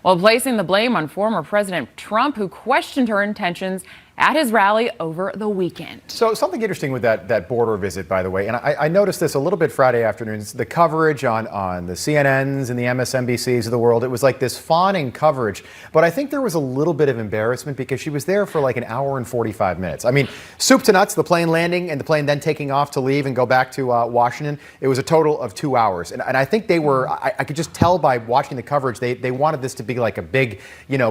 while placing the blame on former President Trump, who questioned her intentions at his rally over the weekend. So something interesting with that border visit, by the way, and I noticed this a little bit Friday afternoons, the coverage on the CNNs and the MSNBCs of the world, it was like this fawning coverage, but I think there was a little bit of embarrassment because she was there for like an hour and 45 minutes. I mean, soup to nuts, the plane landing and the plane then taking off to leave and go back to Washington, it was a total of 2 hours. And I think they were, I could just tell by watching the coverage, they wanted this to be like a big,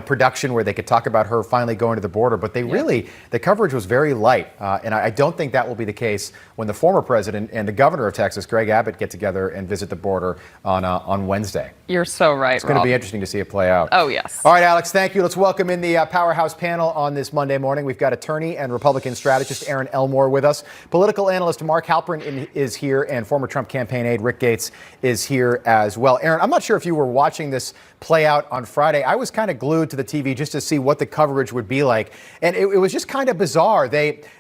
production where they could talk about her finally going to the border, but they really, the coverage was very light, and I don't think that will be the case when the former president and the governor of Texas, Greg Abbott, get together and visit the border on Wednesday. You're so right, It's going to be interesting to see it play out. Oh, yes. All right, Alex, thank you. Let's welcome in the Powerhouse panel on this Monday morning. We've got attorney and Republican strategist Aaron Elmore with us. Political analyst Mark Halperin is here, and former Trump campaign aide Rick Gates is here as well. Aaron, I'm not sure if you were watching this play out on Friday. I was kind of glued to the TV just to see what the coverage would be like, and it was just kind of bizarre.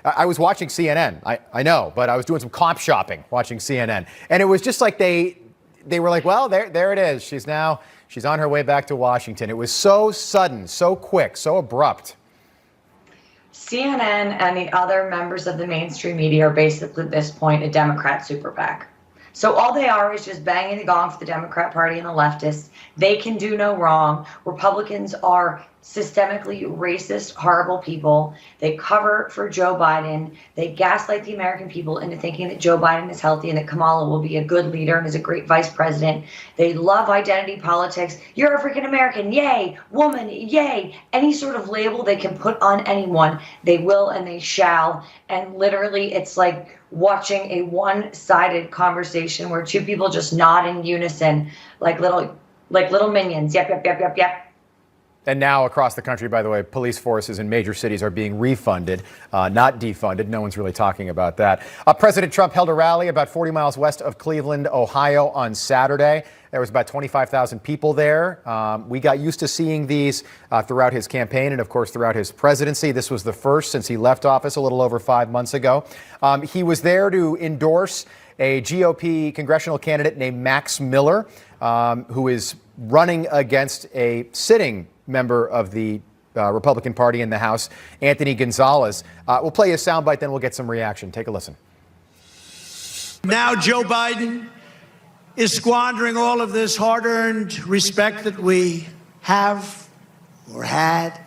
I was watching CNN, I know, but I was doing some comp shopping watching CNN, and it was just like they were like, well, there it is. She's on her way back to Washington. It was so sudden, so quick, so abrupt. CNN and the other members of the mainstream media are basically at this point a Democrat super PAC. So all they are is just banging the gong for the Democrat Party and the leftists. They can do no wrong. Republicans are systemically racist, horrible people. They cover for Joe Biden. They gaslight the American people into thinking that Joe Biden is healthy and that Kamala will be a good leader and is a great vice president. They love identity politics. You're a freaking American. Yay. Woman. Yay. Any sort of label they can put on anyone, they will and they shall. And literally, it's like watching a one-sided conversation where two people just nod in unison like little minions. Yep, yep, yep, yep, yep. And now across the country, by the way, police forces in major cities are being refunded, not defunded. No one's really talking about that. President Trump held a rally about 40 miles west of Cleveland, Ohio on Saturday. There was about 25,000 people there. We got used to seeing these throughout his campaign and, of course, throughout his presidency. This was the first since he left office a little over 5 months ago. He was there to endorse a GOP congressional candidate named Max Miller, who is running against a sitting member of the Republican Party in the House, Anthony Gonzalez. We'll play a soundbite, then we'll get some reaction. Take a listen. Now Joe Biden is squandering all of this hard-earned respect that we have or had,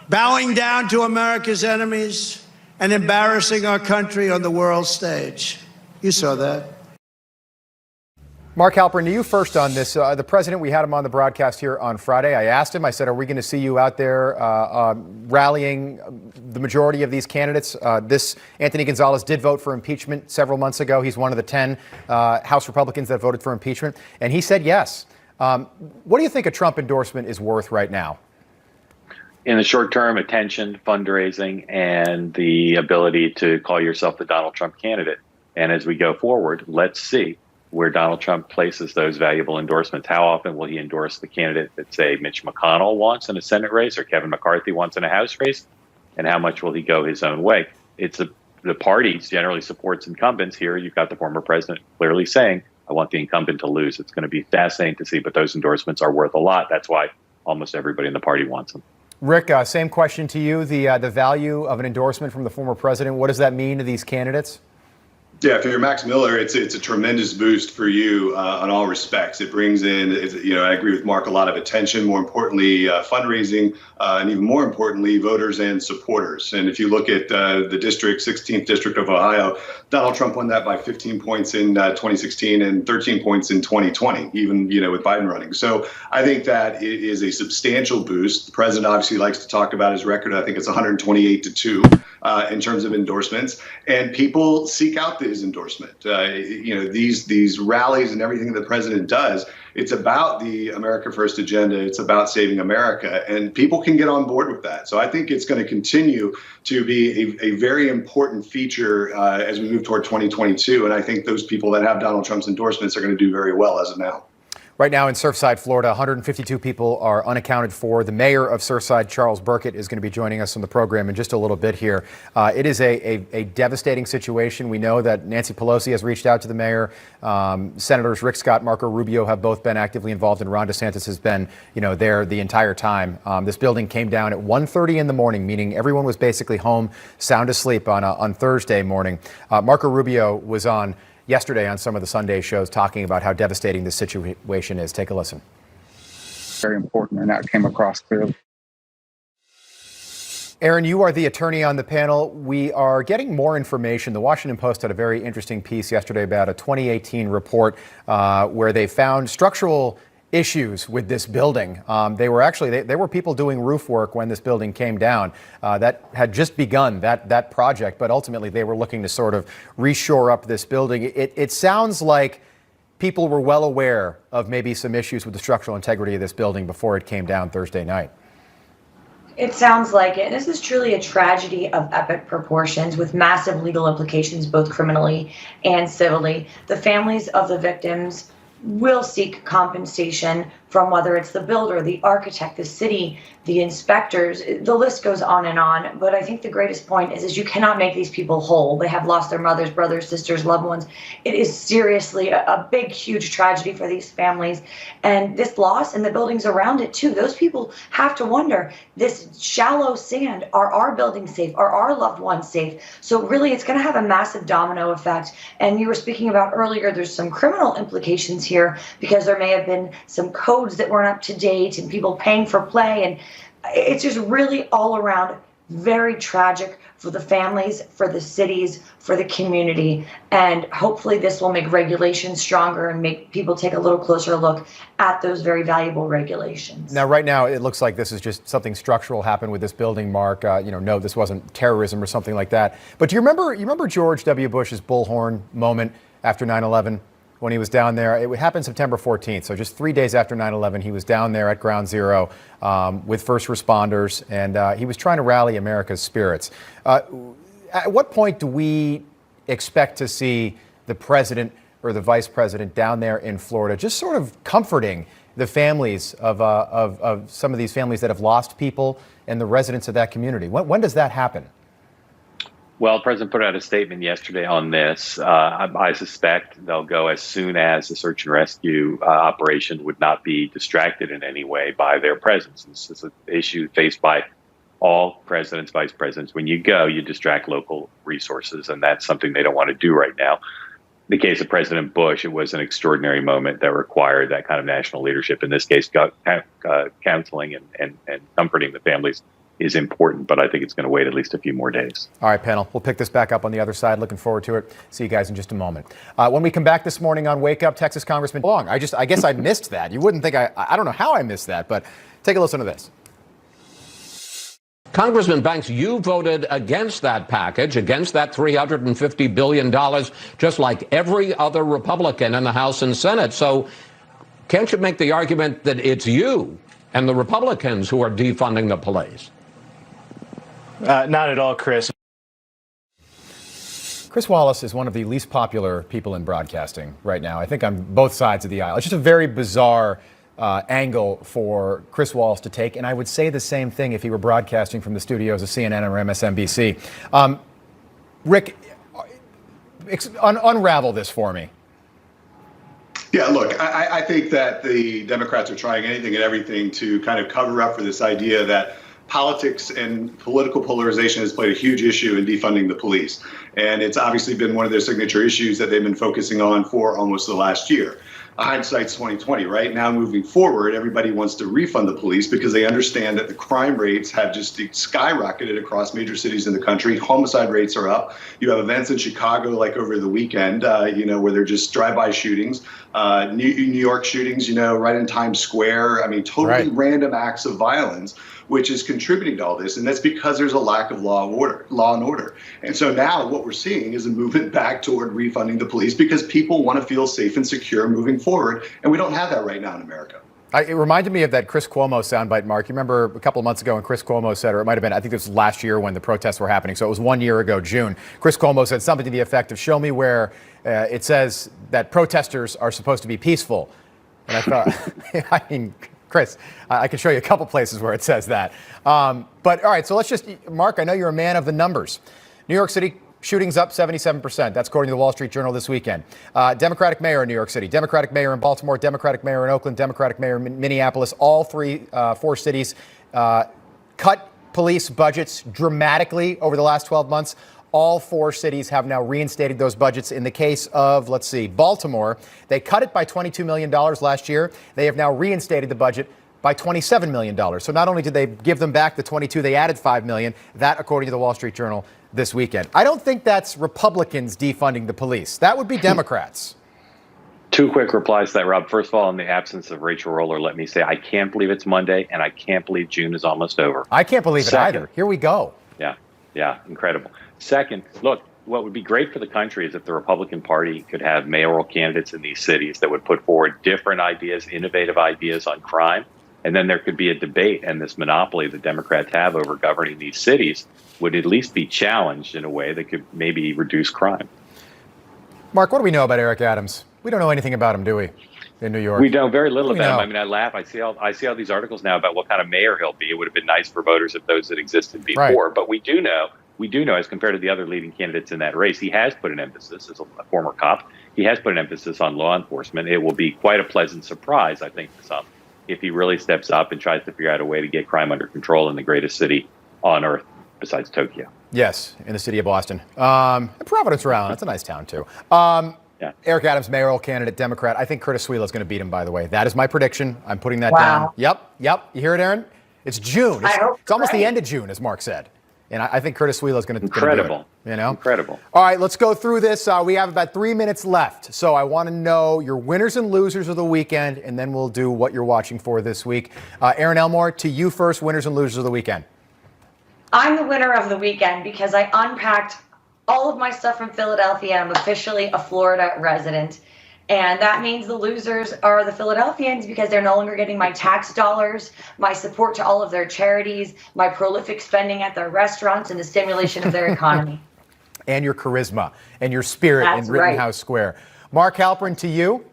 bowing down to America's enemies and embarrassing our country on the world stage. You saw that. Mark Halperin, to you first on this. The president, we had him on the broadcast here on Friday. I asked him, I said, are we going to see you out there rallying the majority of these candidates? This Anthony Gonzalez did vote for impeachment several months ago. He's one of the 10 House Republicans that voted for impeachment. And he said yes. What do you think a Trump endorsement is worth right now? In the short term, attention, fundraising, and the ability to call yourself the Donald Trump candidate. And as we go forward, let's see where Donald Trump places those valuable endorsements. How often will he endorse the candidate that, say, Mitch McConnell wants in a Senate race or Kevin McCarthy wants in a House race? And how much will he go his own way? The party generally supports incumbents. Here you've got the former president clearly saying, I want the incumbent to lose. It's going to be fascinating to see, but those endorsements are worth a lot. That's why almost everybody in the party wants them. Rick, same question to you. The value of an endorsement from the former president, what does that mean to these candidates? Yeah, if you're Max Miller, it's a tremendous boost for you on all respects. It brings in, I agree with Mark, a lot of attention, more importantly, fundraising, and even more importantly, voters and supporters. And if you look at the district, 16th District of Ohio, Donald Trump won that by 15 points in 2016 and 13 points in 2020, even, with Biden running. So I think that it is a substantial boost. The president obviously likes to talk about his record. I think it's 128-2 in terms of endorsements. And people seek out his endorsement. These rallies and everything that the president does, it's about the America First agenda. It's about saving America, and people can get on board with that. So I think it's going to continue to be a very important feature as we move toward 2022. And I think those people that have Donald Trump's endorsements are going to do very well as of now. Right now in Surfside, Florida, 152 people are unaccounted for. The mayor of Surfside, Charles Burkett, is going to be joining us on the program in just a little bit here. It is a devastating situation. We know that Nancy Pelosi has reached out to the mayor. Senators Rick Scott, Marco Rubio have both been actively involved, and Ron DeSantis has been, there the entire time. This building came down at 1:30 in the morning, meaning everyone was basically home, sound asleep on Thursday morning. Marco Rubio was on yesterday on some of the Sunday shows talking about how devastating this situation is. Take a listen. Very important, and that came across clearly. Aaron, you are the attorney on the panel. We are getting more information. The Washington Post had a very interesting piece yesterday about a 2018 report where they found structural issues with this building. They were people doing roof work when this building came down. That had just begun, that project, but ultimately they were looking to sort of reshore up this building. It sounds like people were well aware of maybe some issues with the structural integrity of this building before it came down Thursday night. It sounds like it. This is truly a tragedy of epic proportions with massive legal implications, both criminally and civilly. The families of the victims will seek compensation from whether it's the builder, the architect, the city, the inspectors. The list goes on and on. But I think the greatest point is you cannot make these people whole. They have lost their mothers, brothers, sisters, loved ones. It is seriously a big, huge tragedy for these families. And this loss and the buildings around it, too, those people have to wonder, this shallow sand, are our buildings safe? Are our loved ones safe? So really, it's going to have a massive domino effect. And you were speaking about earlier, there's some criminal implications here because there may have been some codes that weren't up to date and people paying for play. And it's just really all around very tragic for the families, for the cities, for the community. And hopefully this will make regulations stronger and make people take a little closer look at those very valuable regulations. Now, right now, it looks like this is just something structural happened with this building, Mark. No, this wasn't terrorism or something like that. But do you remember George W. Bush's bullhorn moment after 9/11? When he was down there, it happened September 14th. So just 3 days after 9/11, he was down there at Ground Zero with first responders, and he was trying to rally America's spirits. At what point do we expect to see the president or the vice president down there in Florida, just sort of comforting the families of some of these families that have lost people and the residents of that community? When does that happen? Well, the president put out a statement yesterday on this. I suspect they'll go as soon as the search and rescue operation would not be distracted in any way by their presence. This is an issue faced by all presidents, vice presidents. When you go, you distract local resources, and that's something they don't want to do right now. In the case of President Bush, it was an extraordinary moment that required that kind of national leadership. In this case, counseling and comforting the families is important, but I think it's going to wait at least a few more days. All right, panel, we'll pick this back up on the other side. Looking forward to it. See you guys in just a moment. When we come back this morning on Wake Up, Texas Congressman Long. I guess I missed that. You wouldn't think I don't know how I missed that, but take a listen to this. Congressman Banks, you voted against that package, against that $350 billion, just like every other Republican in the House and Senate. So can't you make the argument that it's you and the Republicans who are defunding the police? Not at all, Chris. Chris Wallace is one of the least popular people in broadcasting right now, I think on both sides of the aisle. It's just a very bizarre angle for Chris Wallace to take, and I would say the same thing if he were broadcasting from the studios of CNN or MSNBC. Rick, unravel this for me. Yeah, look, I think that the Democrats are trying anything and everything to kind of cover up for this idea that politics and political polarization has played a huge issue in defunding the police. And it's obviously been one of their signature issues that they've been focusing on for almost the last year. Hindsight's 2020, right? Now moving forward, everybody wants to refund the police because they understand that the crime rates have just skyrocketed across major cities in the country. Homicide rates are up. You have events in Chicago like over the weekend, where they're just drive-by shootings. New York shootings, right in Times Square. I mean, totally random acts of violence, which is contributing to all this. And that's because there's a lack of law and order. And so now what we're seeing is a movement back toward refunding the police because people want to feel safe and secure moving forward. And we don't have that right now in America. It reminded me of that Chris Cuomo soundbite, Mark. You remember a couple of months ago when Chris Cuomo said, or it might have been, I think this was last year when the protests were happening. So it was 1 year ago, June. Chris Cuomo said something to the effect of, show me where it says that protesters are supposed to be peaceful. And I thought, I mean, Chris, I can show you a couple places where it says that. But all right, so let's just, Mark, I know you're a man of the numbers. New York City shootings up 77%. That's according to the Wall Street Journal this weekend. Democratic mayor in New York City, Democratic mayor in Baltimore, Democratic mayor in Oakland, Democratic mayor in Minneapolis. All four cities cut police budgets dramatically over the last 12 months. All four cities have now reinstated those budgets. In the case of, let's see, Baltimore, they cut it by $22 million last year. They have now reinstated the budget by $27 million. So not only did they give them back the 22, they added $5 million. That, according to the Wall Street Journal this weekend. I don't think that's Republicans defunding the police. That would be Democrats. Two quick replies to that, Rob. First of all, in the absence of Rachel Roller, let me say I can't believe it's Monday, and I can't believe June is almost over. I can't believe it either. Here we go. Yeah, incredible. Second, look, what would be great for the country is if the Republican Party could have mayoral candidates in these cities that would put forward different ideas, innovative ideas on crime, and then there could be a debate, and this monopoly the Democrats have over governing these cities would at least be challenged in a way that could maybe reduce crime. Mark, what do we know about Eric Adams? We don't know anything about him, do we, in New York? We know very little about him. I mean, I laugh. I see all these articles now about what kind of mayor he'll be. It would have been nice for voters if those had existed before. Right. But we do know, as compared to the other leading candidates in that race, he has put an emphasis, as a former cop, he has put an emphasis on law enforcement. It will be quite a pleasant surprise, I think, to some, if he really steps up and tries to figure out a way to get crime under control in the greatest city on earth besides Tokyo. Yes, in the city of Boston. Providence, Rhode Island. That's a nice town, too. Yeah. Eric Adams, mayoral candidate, Democrat. I think Curtis Sweelow is going to beat him, by the way. That is my prediction. I'm putting that down. Yep. You hear it, Aaron? It's June. It's almost the end of June, as Mark said. And I think Curtis Sweelow is going to do it. You know? Incredible. All right, let's go through this. We have about 3 minutes left. So I want to know your winners and losers of the weekend, and then we'll do what you're watching for this week. Aaron Elmore, to you first, winners and losers of the weekend. I'm the winner of the weekend because I unpacked all of my stuff from Philadelphia. I'm officially a Florida resident. And that means the losers are the Philadelphians because they're no longer getting my tax dollars, my support to all of their charities, my prolific spending at their restaurants, and the stimulation of their economy. And your charisma and your spirit in Rittenhouse Square. Mark Halperin, to you.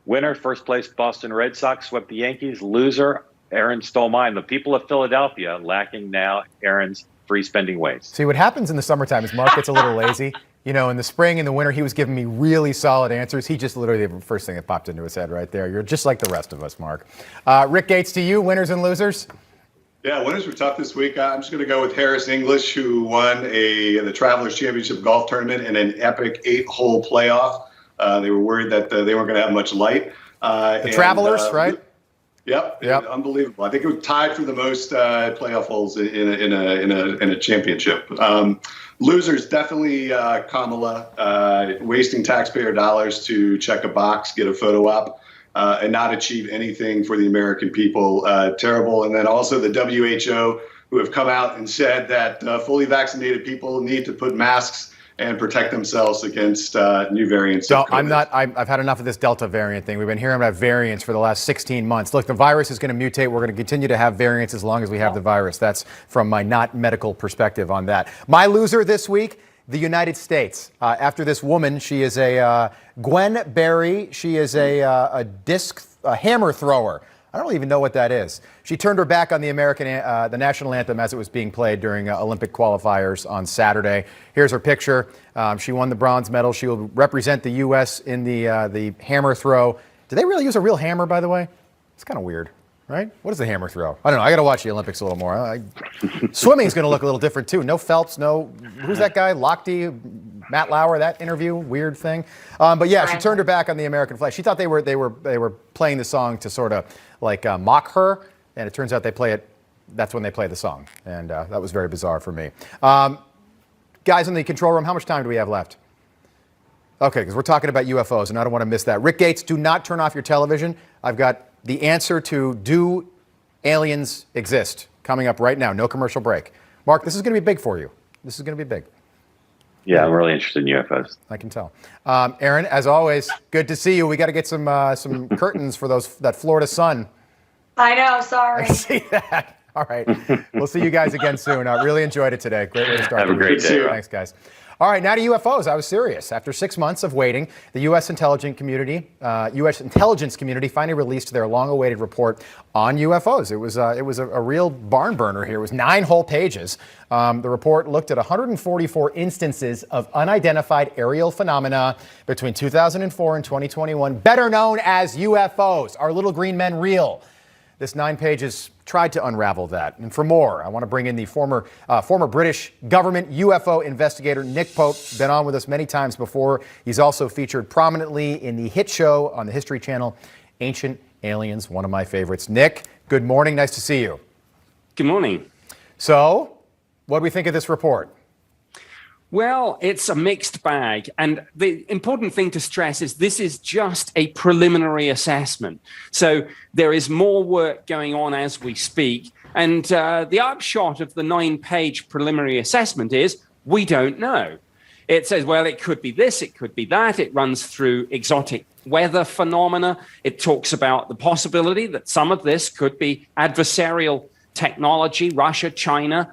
Winner, first place, Boston Red Sox swept the Yankees. Loser, Aaron stole mine. The people of Philadelphia lacking now Aaron's free spending ways. See, what happens in the summertime is Mark gets a little lazy. You know, in the spring and the winter, he was giving me really solid answers. He just literally the first thing that popped into his head right there. You're just like the rest of us, Mark. Rick Gates, to you, winners and losers? Yeah, winners were tough this week. I'm just going to go with Harris English, who won the Travelers Championship golf tournament in an epic 8-hole playoff. They were worried that they weren't going to have much light. The Travelers, right? Yep. Unbelievable. I think it was tied for the most playoff holes in a championship. Losers, definitely Kamala, wasting taxpayer dollars to check a box, get a photo op, and not achieve anything for the American people. Terrible. And then also the WHO, who have come out and said that fully vaccinated people need to put masks and protect themselves against new variants. So I've had enough of this Delta variant thing. We've been hearing about variants for the last 16 months. Look, the virus is going to mutate. We're going to continue to have variants as long as we have the virus. That's from my not medical perspective on that. My loser this week, the United States. After this woman, she is a Gwen Berry. She is a hammer thrower. I don't even know what that is. She turned her back on the the national anthem as it was being played during Olympic qualifiers on Saturday. Here's her picture. She won the bronze medal. She will represent the U.S. in the hammer throw. Do they really use a real hammer, by the way? It's kind of weird, right? What is the hammer throw? I don't know. I got to watch the Olympics a little more. Swimming is going to look a little different, too. No Phelps, who's that guy? Lochte, Matt Lauer, that interview, weird thing. But yeah, she turned her back on the American flag. She thought they were playing the song to sort of mock her, and it turns out that's when they play the song, and that was very bizarre for me. Guys in the control room, how much time do we have left? Okay, because we're talking about UFOs, and I don't want to miss that. Rick Gates, do not turn off your television. I've got the answer to do aliens exist coming up right now. No commercial break. Mark, this is going to be big for you. This is going to be big. Yeah, I'm really interested in UFOs. I can tell. Aaron, as always, good to see you. We got to get some curtains for that Florida sun. I know, sorry. I see that. All right. We'll see you guys again soon. I really enjoyed it today. Great way to start. Have a great day. Thanks, guys. All right, now to UFOs. I was serious. After 6 months of waiting, the U.S. intelligence community finally released their long-awaited report on UFOs. It was a real barn burner here. It was 9 whole pages. The report looked at 144 instances of unidentified aerial phenomena between 2004 and 2021, better known as UFOs. Are little green men real? This 9 pages tried to unravel that. And for more, I want to bring in the former British government UFO investigator, Nick Pope. Been on with us many times before. He's also featured prominently in the hit show on the History Channel, Ancient Aliens, one of my favorites. Nick, good morning. Nice to see you. Good morning. So, what do we think of this report? Well, it's a mixed bag. And the important thing to stress is this is just a preliminary assessment. So there is more work going on as we speak. And the upshot of the 9-page preliminary assessment is we don't know. It says, well, it could be this, it could be that. It runs through exotic weather phenomena. It talks about the possibility that some of this could be adversarial technology, Russia, China,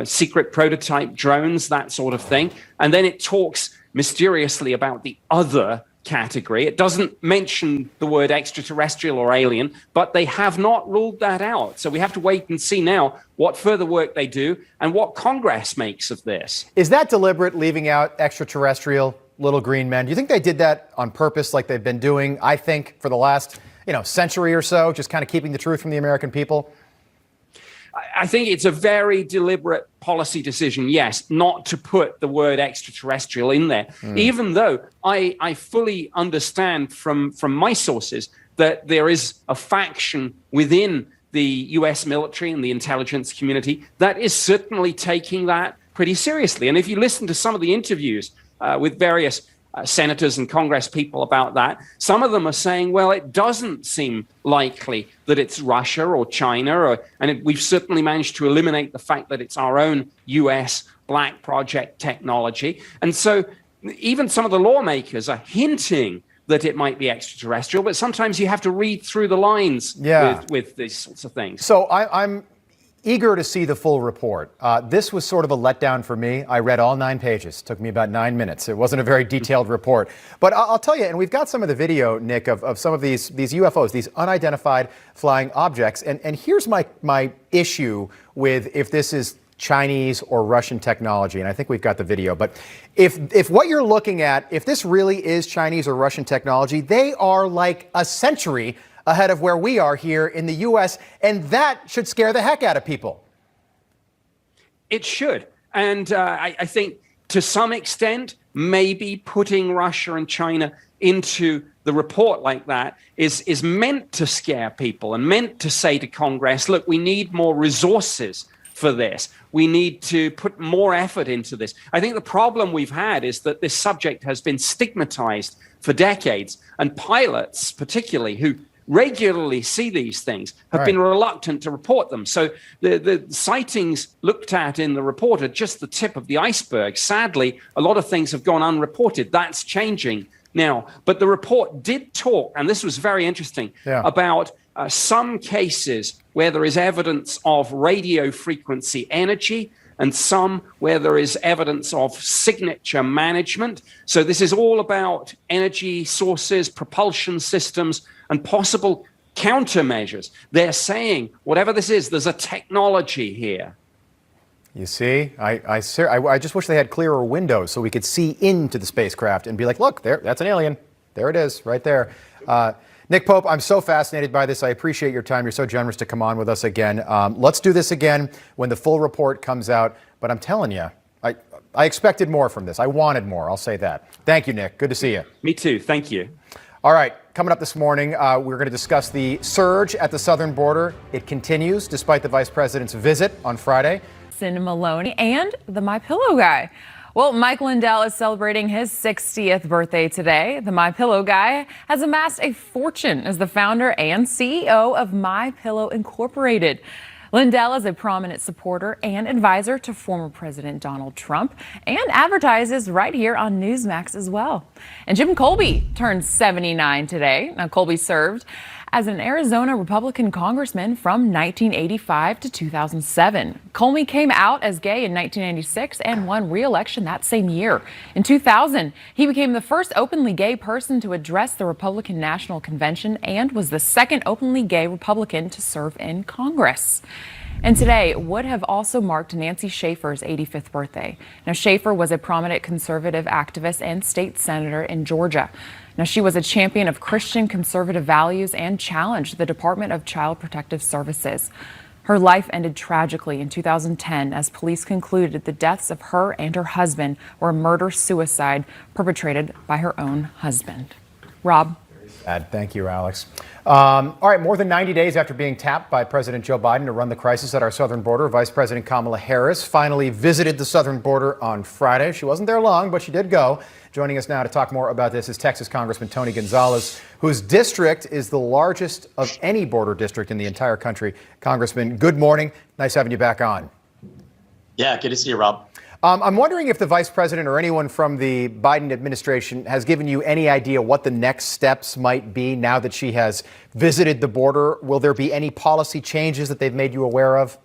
secret prototype drones, that sort of thing. And then it talks mysteriously about the other category. It doesn't mention the word extraterrestrial or alien, but they have not ruled that out. So we have to wait and see now what further work they do and what Congress makes of this. Is that deliberate, leaving out extraterrestrial little green men? Do you think they did that on purpose, like they've been doing, I think, for the last century or so, just kind of keeping the truth from the American people? I think it's a very deliberate policy decision, yes, not to put the word extraterrestrial in there, even though I fully understand from my sources that there is a faction within the U.S. military and the intelligence community that is certainly taking that pretty seriously. And if you listen to some of the interviews with various senators and Congress people about that, some of them are saying, well, it doesn't seem likely that it's Russia or China, we've certainly managed to eliminate the fact that it's our own U.S. black project technology. And so even some of the lawmakers are hinting that it might be extraterrestrial, but sometimes you have to read through the lines with these sorts of things. So I'm eager to see the full report. This was sort of a letdown for me. I read all 9 pages. It took me about 9 minutes. It wasn't a very detailed report. But I'll tell you, and we've got some of the video, Nick, of some of these UFOs, these unidentified flying objects. And here's my issue with if this is Chinese or Russian technology, and I think we've got the video. But if what you're looking at, if this really is Chinese or Russian technology, they are like a century ahead of where we are here in the U.S., and that should scare the heck out of people. It should. And I think to some extent, maybe putting Russia and China into the report like that is meant to scare people and meant to say to Congress, look, we need more resources for this. We need to put more effort into this. I think the problem we've had is that this subject has been stigmatized for decades, and pilots particularly who regularly see these things have been reluctant to report them. So the sightings looked at in the report are just the tip of the iceberg. Sadly, a lot of things have gone unreported. That's changing now. But the report did talk, and this was very interesting, about some cases where there is evidence of radio frequency energy and some where there is evidence of signature management. So this is all about energy sources, propulsion systems, and possible countermeasures. They're saying, whatever this is, there's a technology here. You see, I just wish they had clearer windows so we could see into the spacecraft and be like, look, there, that's an alien. There it is, right there. Nick Pope, I'm so fascinated by this. I appreciate your time. You're so generous to come on with us again. Let's do this again when the full report comes out. But I'm telling you, I expected more from this. I wanted more. I'll say that. Thank you, Nick. Good to see you. Me too. Thank you. All right. Coming up this morning, we're going to discuss the surge at the southern border. It continues despite the vice president's visit on Friday. Maloney and the My Pillow guy. Well, Mike Lindell is celebrating his 60th birthday today. The My Pillow guy has amassed a fortune as the founder and CEO of My Pillow Incorporated. Lindell is a prominent supporter and advisor to former President Donald Trump and advertises right here on Newsmax as well. And Jim Colby turned 79 today. Now, Colby served as an Arizona Republican congressman from 1985 to 2007. Comey came out as gay in 1996 and won re-election that same year. In 2000, he became the first openly gay person to address the Republican National Convention and was the second openly gay Republican to serve in Congress. And today would have also marked Nancy Schaefer's 85th birthday. Now, Schaefer was a prominent conservative activist and state senator in Georgia. Now, she was a champion of Christian conservative values and challenged the Department of Child Protective Services. Her life ended tragically in 2010 as police concluded the deaths of her and her husband were murder-suicide perpetrated by her own husband. Rob. Thank you, Alex. All right, more than 90 days after being tapped by President Joe Biden to run the crisis at our southern border, Vice President Kamala Harris finally visited the southern border on Friday. She wasn't there long, but she did go. Joining us now to talk more about this is Texas Congressman Tony Gonzalez, whose district is the largest of any border district in the entire country. Congressman, good morning. Nice having you back on. Yeah, good to see you, Rob. I'm wondering if the vice president or anyone from the Biden administration has given you any idea what the next steps might be now that she has visited the border. Will there be any policy changes that they've made you aware of?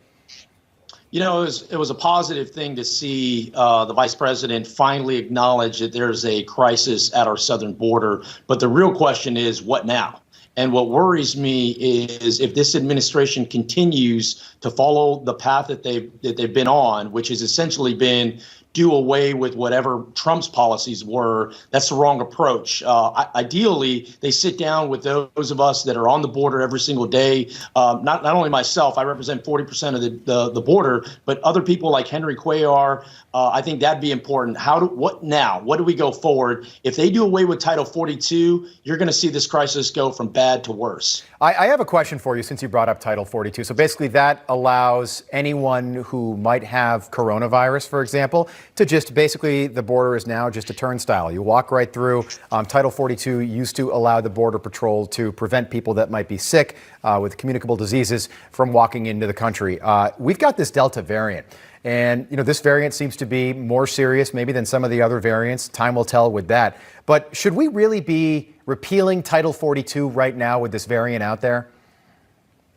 You know, it was a positive thing to see the vice president finally acknowledge that there's a crisis at our southern border. But the real question is, what now? And what worries me is if this administration continues to follow the path that they've been on, which has essentially been do away with whatever Trump's policies were, that's the wrong approach. Ideally, they sit down with those of us that are on the border every single day. Not only myself, I represent 40% of the border, but other people like Henry Cuellar. I think that'd be important. What now? What do we go forward? If they do away with Title 42, you're going to see this crisis go from bad to worse. I have a question for you since you brought up Title 42. So basically that allows anyone who might have coronavirus, for example, to just basically the border is now just a turnstile. You walk right through. Title 42 used to allow the Border Patrol to prevent people that might be sick with communicable diseases from walking into the country. We've got this Delta variant. And, you know, this variant seems to be more serious maybe than some of the other variants. Time will tell with that. But should we really be repealing Title 42 right now with this variant out there?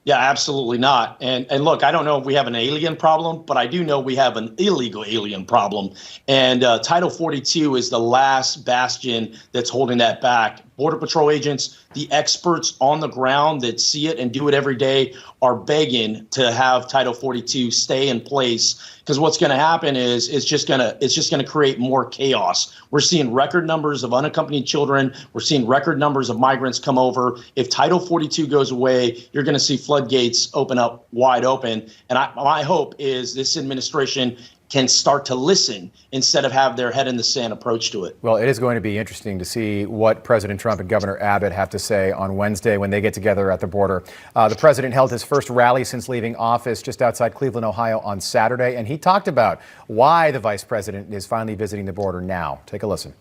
Yeah, absolutely not. And look, I don't know if we have an alien problem, but I do know we have an illegal alien problem. And Title 42 is the last bastion that's holding that back. Border Patrol agents, the experts on the ground that see it and do it every day are begging to have Title 42 stay in place, because what's going to happen is it's just going to create more chaos. We're seeing record numbers of unaccompanied children. We're seeing record numbers of migrants come over. If Title 42 goes away, you're going to see floodgates open up wide open. And my hope is this administration can start to listen instead of have their head in the sand approach to it. Well, it is going to be interesting to see what President Trump and Governor Abbott have to say on Wednesday when they get together at the border. The president held his first rally since leaving office just outside Cleveland, Ohio on Saturday, and he talked about why the vice president is finally visiting the border now. Take a listen.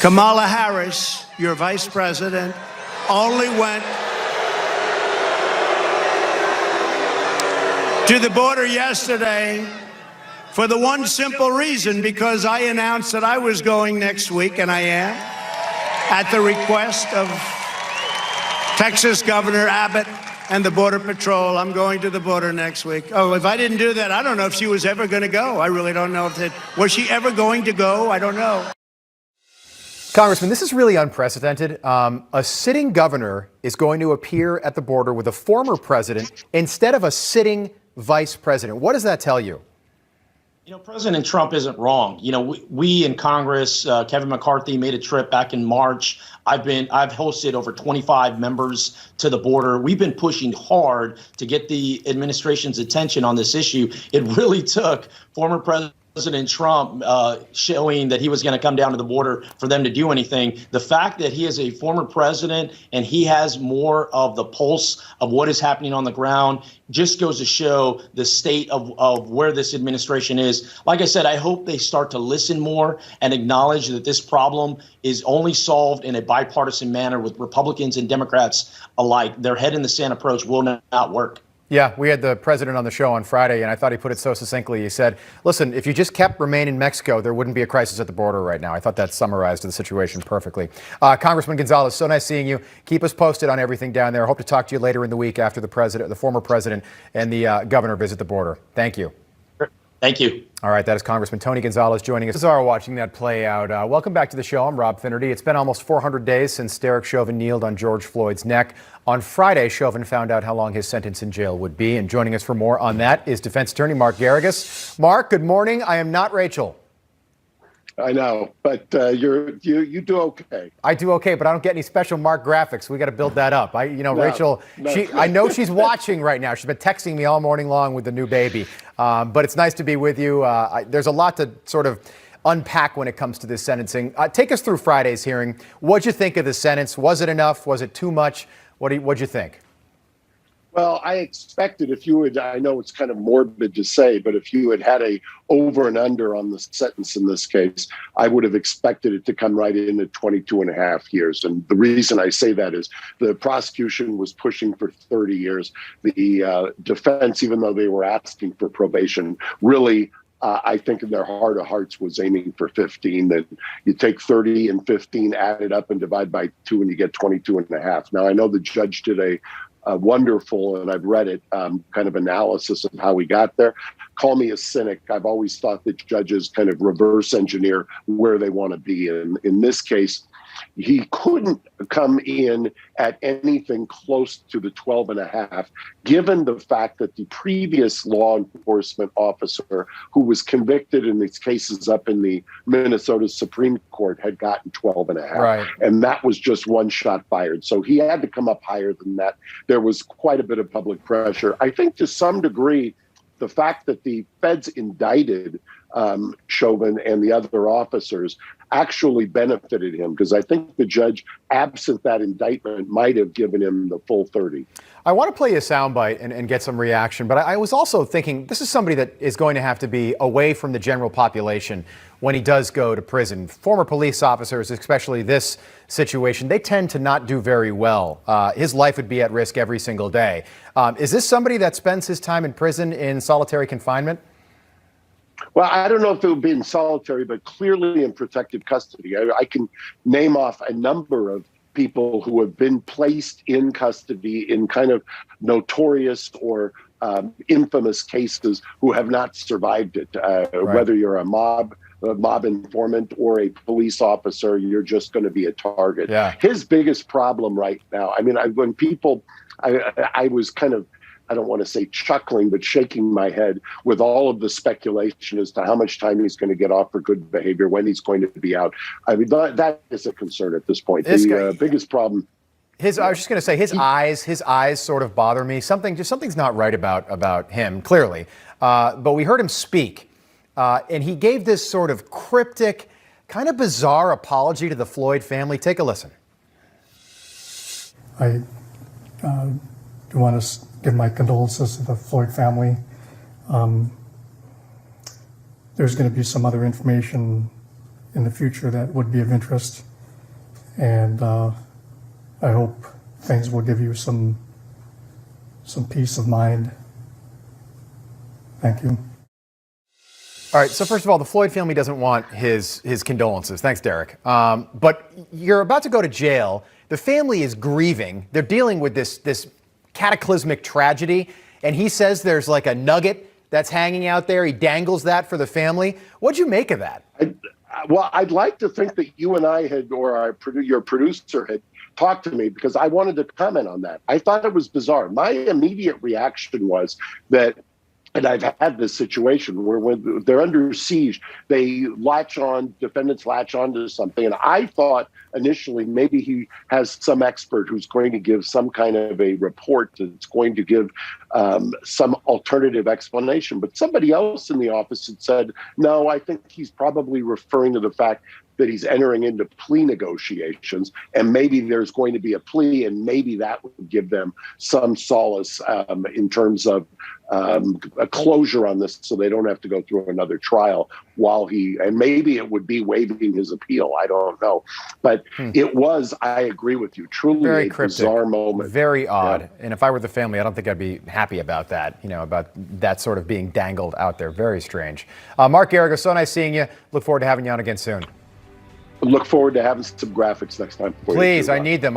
Kamala Harris, your vice president, only went to the border yesterday for the one simple reason, because I announced that I was going next week, and I am, at the request of Texas Governor Abbott and the Border Patrol. I'm going to the border next week. Oh, if I didn't do that, I don't know if she was ever going to go. I really don't know was she ever going to go? I don't know. Congressman, this is really unprecedented. A sitting governor is going to appear at the border with a former president instead of a sitting vice president. What does that tell you? You know, President Trump isn't wrong. You know, we in Congress, Kevin McCarthy made a trip back in March. I've hosted over 25 members to the border. We've been pushing hard to get the administration's attention on this issue. It really took former President Trump showing that he was going to come down to the border for them to do anything. The fact that he is a former president and he has more of the pulse of what is happening on the ground just goes to show the state of where this administration is. Like I said, I hope they start to listen more and acknowledge that this problem is only solved in a bipartisan manner with Republicans and Democrats alike. Their head in the sand approach will not work. Yeah, we had the president on the show on Friday, and I thought he put it so succinctly. He said, listen, if you just kept remaining in Mexico, there wouldn't be a crisis at the border right now. I thought that summarized the situation perfectly. Congressman Gonzalez, so nice seeing you. Keep us posted on everything down there. Hope to talk to you later in the week after the former president and the governor visit the border. Thank you. Thank you. All right, that is Congressman Tony Gonzalez joining us. Are watching that play out. Welcome back to the show. I'm Rob Finnerty. It's been almost 400 days since Derek Chauvin kneeled on George Floyd's neck. On Friday, Chauvin found out how long his sentence in jail would be. And joining us for more on that is defense attorney Mark Garrigus. Mark, good morning. I am not Rachel. I know, but you do okay. I do okay, but I don't get any special Mark graphics. We got to build that up. Rachel, no. I know she's watching right now. She's been texting me all morning long with the new baby. But it's nice to be with you. There's a lot to sort of unpack when it comes to this sentencing. Take us through Friday's hearing. What'd you think of the sentence? Was it enough? Was it too much? What'd you think? Well, I expected I know it's kind of morbid to say, but if you had a over and under on the sentence in this case, I would have expected it to come right in at 22 and a half years. And the reason I say that is the prosecution was pushing for 30 years. The defense, even though they were asking for probation, really, I think in their heart of hearts was aiming for 15. That you take 30 and 15, add it up and divide by 2, and you get 22 and a half. Now, I know the judge did a wonderful, and I've read it, kind of analysis of how we got there. Call me a cynic. I've always thought that judges kind of reverse engineer where they want to be. And in this case, he couldn't come in at anything close to the 12 and a half, given the fact that the previous law enforcement officer who was convicted in these cases up in the Minnesota Supreme Court had gotten 12 and a half. Right. And that was just one shot fired. So he had to come up higher than that. There was quite a bit of public pressure. I think to some degree, the fact that the feds indicted Chauvin and the other officers actually benefited him, because I think the judge, absent that indictment, might have given him the full 30. I want to play you a soundbite and get some reaction, but I was also thinking this is somebody that is going to have to be away from the general population when he does go to prison. Former police officers, especially this situation, they tend to not do very well. His life would be at risk every single day. Is this somebody that spends his time in prison in solitary confinement? Well, I don't know if it would be in solitary, but clearly in protective custody. I can name off a number of people who have been placed in custody in kind of notorious or infamous cases who have not survived it. Right. Whether you're a mob informant or a police officer, you're just going to be a target. Yeah. His biggest problem right now, I mean, when people, I was kind of, I don't want to say chuckling, but shaking my head with all of the speculation as to how much time he's going to get off for good behavior, when he's going to be out. I mean, that is a concern at this point. The biggest problem. I was just going to say, his eyes sort of bother me. Something's not right about him, clearly. But we heard him speak, and he gave this sort of cryptic, kind of bizarre apology to the Floyd family. Take a listen. I do want to give my condolences to the Floyd family. There's going to be some other information in the future that would be of interest, and I hope things will give you some peace of mind. Thank you. All right, so first of all, the Floyd family doesn't want his condolences. Thanks, Derek. But you're about to go to jail. The family is grieving. They're dealing with this cataclysmic tragedy, and he says there's like a nugget that's hanging out there. He dangles that for the family. What'd you make of that? Well, I'd like to think that you and I had, or your producer had talked to me, because I wanted to comment on that. I thought it was bizarre. My immediate reaction was that, and I've had this situation where when they're under siege, defendants latch on to something. And I thought initially maybe he has some expert who's going to give some kind of a report that's going to give some alternative explanation. But somebody else in the office had said, no, I think he's probably referring to the fact that he's entering into plea negotiations, and maybe there's going to be a plea, and maybe that would give them some solace in terms of a closure on this, so they don't have to go through another trial. while and maybe it would be waiving his appeal. I don't know. But it was, I agree with you, truly very a cryptic, bizarre moment. very odd. Yeah. And if I were the family, I don't think I'd be happy about that, about that sort of being dangled out there. Very strange. Mark Garrigo, so nice seeing you. Look forward to having you on again soon. Look forward to having some graphics next time. Please, I need them.